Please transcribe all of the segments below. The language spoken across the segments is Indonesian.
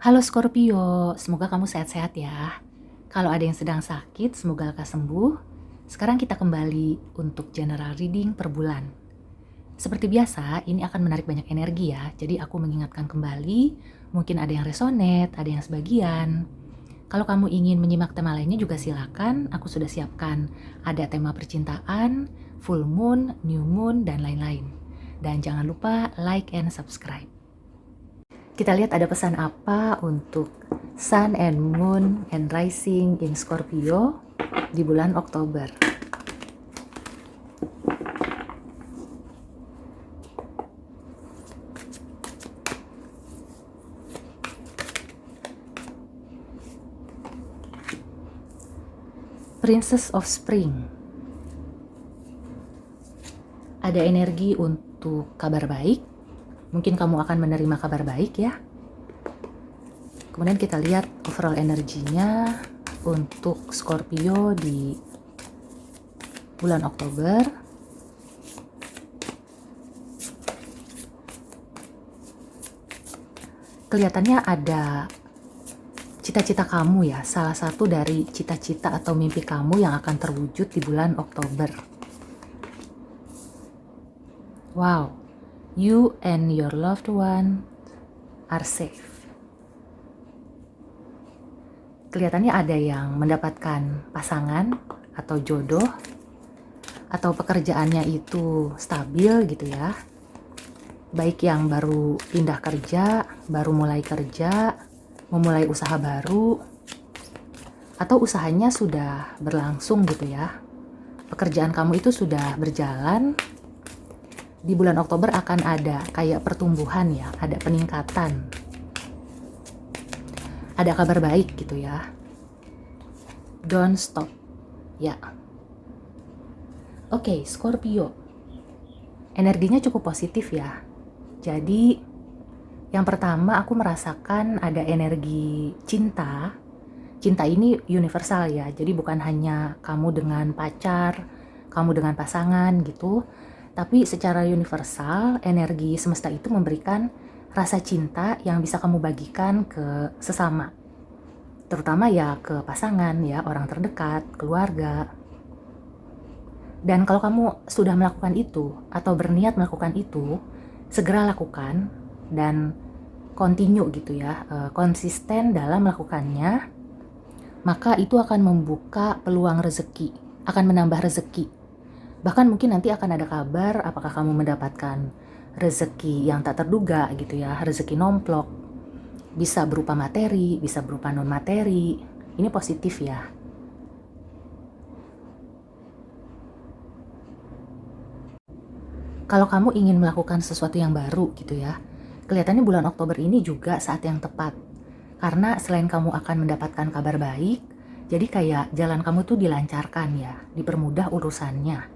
Halo Scorpio, semoga kamu sehat-sehat ya. Kalau ada yang sedang sakit, semoga lekas sembuh. Sekarang kita kembali untuk general reading per bulan. Seperti biasa, ini akan menarik banyak energi ya. Jadi aku mengingatkan kembali, mungkin ada yang resonate, ada yang sebagian. Kalau kamu ingin menyimak tema lainnya juga silakan, aku sudah siapkan. Ada tema percintaan, full moon, new moon, dan lain-lain. Dan jangan lupa like and subscribe. Kita lihat ada pesan apa untuk Sun and Moon and Rising in Scorpio di bulan Oktober. Princess of Spring. Ada energi untuk kabar baik. Mungkin kamu akan menerima kabar baik ya. Kemudian kita lihat overall energinya untuk Scorpio di bulan Oktober. Kelihatannya ada cita-cita kamu ya, salah satu dari cita-cita atau mimpi kamu yang akan terwujud di bulan Oktober. Wow, you and your loved one are safe. Kelihatannya ada yang mendapatkan pasangan atau jodoh, atau pekerjaannya itu stabil gitu ya. Baik yang baru pindah kerja, baru mulai kerja, memulai usaha baru, atau usahanya sudah berlangsung gitu ya. Pekerjaan kamu itu sudah berjalan. Di bulan Oktober akan ada kayak pertumbuhan ya, ada peningkatan. Ada kabar baik gitu ya. Don't stop. Ya. Oke, Scorpio. Energinya cukup positif ya. Jadi, yang pertama aku merasakan ada energi cinta. Cinta ini universal ya. Jadi bukan hanya kamu dengan pacar, kamu dengan pasangan gitu. Tapi secara universal, energi semesta itu memberikan rasa cinta yang bisa kamu bagikan ke sesama. Terutama ya ke pasangan ya, orang terdekat, keluarga. Dan kalau kamu sudah melakukan itu atau berniat melakukan itu, segera lakukan dan continue gitu ya, konsisten dalam melakukannya, maka itu akan membuka peluang rezeki, akan menambah rezeki. Bahkan mungkin nanti akan ada kabar apakah kamu mendapatkan rezeki yang tak terduga gitu ya, rezeki nomplok. Bisa berupa materi, bisa berupa non materi. Ini positif ya. Kalau kamu ingin melakukan sesuatu yang baru gitu ya, kelihatannya bulan Oktober ini juga saat yang tepat. Karena selain kamu akan mendapatkan kabar baik, jadi kayak jalan kamu tuh dilancarkan ya, dipermudah urusannya.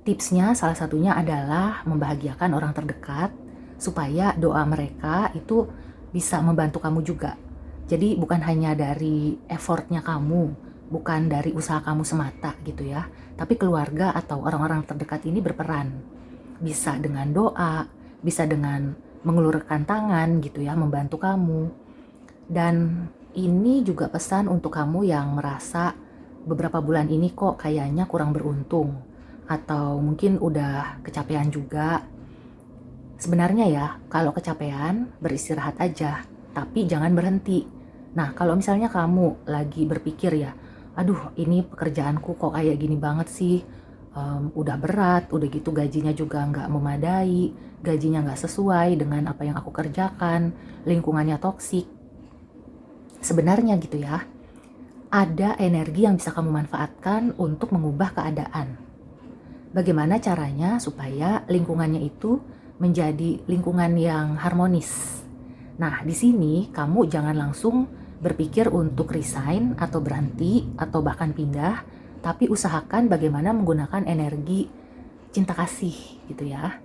Tipsnya salah satunya adalah membahagiakan orang terdekat supaya doa mereka itu bisa membantu kamu juga. Jadi bukan hanya dari effortnya kamu, bukan dari usaha kamu semata gitu ya, tapi keluarga atau orang-orang terdekat ini berperan. Bisa dengan doa, bisa dengan mengulurkan tangan gitu ya, membantu kamu. Dan ini juga pesan untuk kamu yang merasa beberapa bulan ini kok kayaknya kurang beruntung, atau mungkin udah kecapean juga. Sebenarnya ya, kalau kecapean beristirahat aja, tapi jangan berhenti. Nah, kalau misalnya kamu lagi berpikir ya, aduh ini pekerjaanku kok kayak gini banget sih, udah berat, udah gitu gajinya juga nggak memadai, gajinya nggak sesuai dengan apa yang aku kerjakan, lingkungannya toksik. Sebenarnya gitu ya, ada energi yang bisa kamu manfaatkan untuk mengubah keadaan. Bagaimana caranya supaya lingkungannya itu menjadi lingkungan yang harmonis? Nah, di sini kamu jangan langsung berpikir untuk resign atau berhenti atau bahkan pindah, tapi usahakan bagaimana menggunakan energi cinta kasih gitu ya.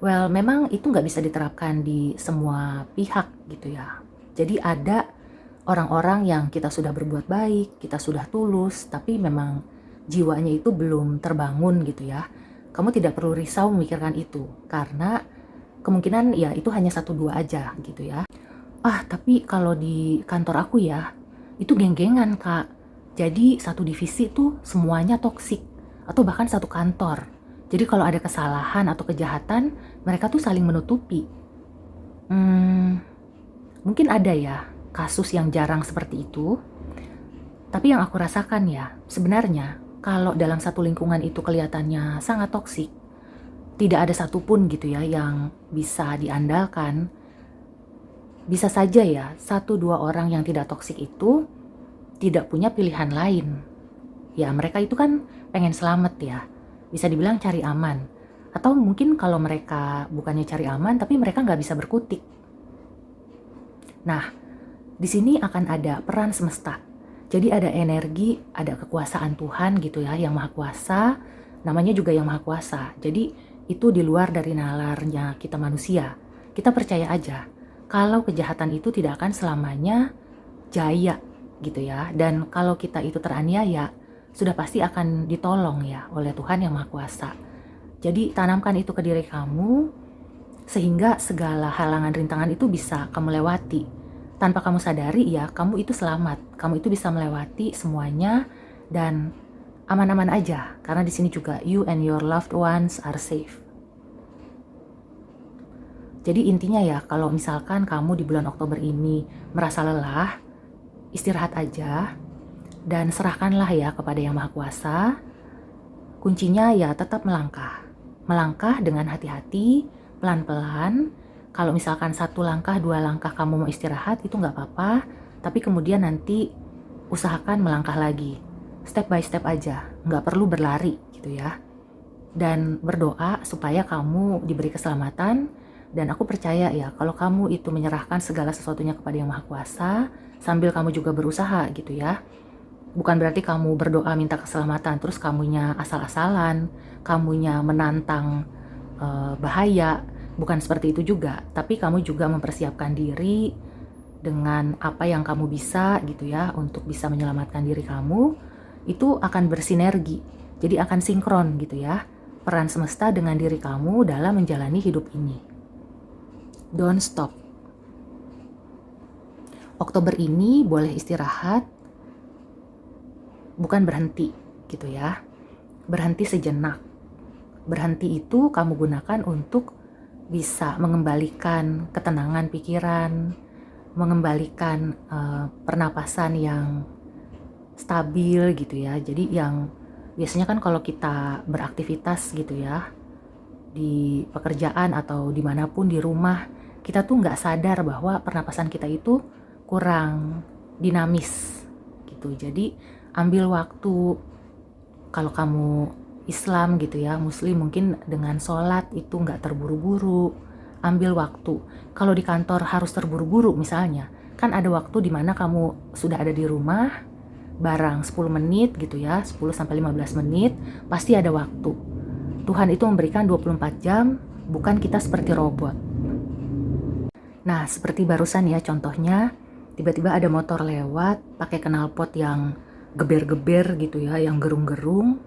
Well, memang itu nggak bisa diterapkan di semua pihak gitu ya. Jadi ada orang-orang yang kita sudah berbuat baik, kita sudah tulus, tapi memang jiwanya itu belum terbangun gitu ya. Kamu tidak perlu risau memikirkan itu, karena kemungkinan ya itu hanya 1-2 aja gitu ya. Tapi kalau di kantor aku ya, itu geng-gengan, Kak. Jadi satu divisi tuh semuanya toksik, atau bahkan satu kantor. Jadi kalau ada kesalahan atau kejahatan, mereka tuh saling menutupi. Mungkin ada ya kasus yang jarang seperti itu, tapi yang aku rasakan ya, sebenarnya kalau dalam satu lingkungan itu kelihatannya sangat toksik, tidak ada satupun gitu ya yang bisa diandalkan. Bisa saja ya, 1-2 orang yang tidak toksik itu tidak punya pilihan lain. Ya mereka itu kan pengen selamat ya, bisa dibilang cari aman. Atau mungkin kalau mereka bukannya cari aman, tapi mereka nggak bisa berkutik. Nah, di sini akan ada peran semesta. Jadi ada energi, ada kekuasaan Tuhan gitu ya, yang maha kuasa, namanya juga yang maha kuasa. Jadi itu di luar dari nalarnya kita manusia. Kita percaya aja, kalau kejahatan itu tidak akan selamanya jaya gitu ya. Dan kalau kita itu teraniaya, sudah pasti akan ditolong ya oleh Tuhan yang maha kuasa. Jadi tanamkan itu ke diri kamu, sehingga segala halangan rintangan itu bisa kamu lewati. Tanpa kamu sadari ya, kamu itu selamat. Kamu itu bisa melewati semuanya dan aman-aman aja. Karena di sini juga you and your loved ones are safe. Jadi intinya ya, kalau misalkan kamu di bulan Oktober ini merasa lelah, istirahat aja dan serahkanlah ya kepada Yang Maha Kuasa. Kuncinya ya tetap melangkah. Melangkah dengan hati-hati, pelan-pelan. Kalau misalkan 1 langkah, 2 langkah kamu mau istirahat, itu nggak apa-apa. Tapi kemudian nanti usahakan melangkah lagi. Step by step aja, nggak perlu berlari gitu ya. Dan berdoa supaya kamu diberi keselamatan. Dan aku percaya ya, kalau kamu itu menyerahkan segala sesuatunya kepada Yang Maha Kuasa, sambil kamu juga berusaha gitu ya. Bukan berarti kamu berdoa minta keselamatan, terus kamunya asal-asalan, kamunya menantang bahaya. Bukan seperti itu juga, tapi kamu juga mempersiapkan diri dengan apa yang kamu bisa gitu ya, untuk bisa menyelamatkan diri kamu. Itu akan bersinergi, jadi akan sinkron gitu ya, peran semesta dengan diri kamu dalam menjalani hidup ini. Don't stop. Oktober ini boleh istirahat, bukan berhenti gitu ya. Berhenti sejenak. Berhenti itu kamu gunakan untuk bisa mengembalikan ketenangan pikiran, mengembalikan pernapasan yang stabil gitu ya. Jadi yang biasanya kan kalau kita beraktivitas gitu ya, di pekerjaan atau dimanapun di rumah, kita tuh nggak sadar bahwa pernapasan kita itu kurang dinamis gitu. Jadi ambil waktu, kalau kamu Islam gitu ya, Muslim mungkin dengan sholat itu nggak terburu-buru, ambil waktu. Kalau di kantor harus terburu-buru misalnya, kan ada waktu di mana kamu sudah ada di rumah, barang 10 menit gitu ya, 10-15 menit, pasti ada waktu. Tuhan itu memberikan 24 jam, bukan kita seperti robot. Nah, seperti barusan ya contohnya, tiba-tiba ada motor lewat pakai knalpot yang geber-geber gitu ya, yang gerung-gerung.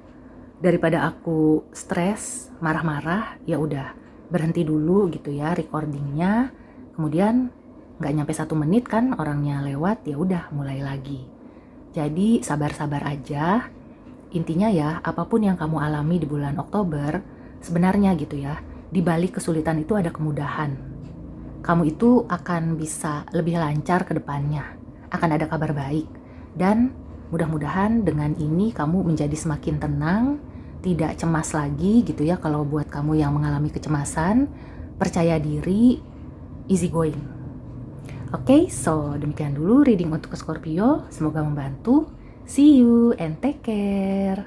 Daripada aku stres, marah-marah, ya udah berhenti dulu gitu ya recordingnya. Kemudian nggak nyampe 1 menit kan orangnya lewat, ya udah mulai lagi. Jadi sabar-sabar aja. Intinya ya, apapun yang kamu alami di bulan Oktober, sebenarnya gitu ya, di balik kesulitan itu ada kemudahan. Kamu itu akan bisa lebih lancar ke depannya, akan ada kabar baik. Dan mudah-mudahan dengan ini kamu menjadi semakin tenang, tidak cemas lagi gitu ya. Kalau buat kamu yang mengalami kecemasan, percaya diri, easy going. Oke, so demikian dulu reading untuk Scorpio, semoga membantu. See you and take care.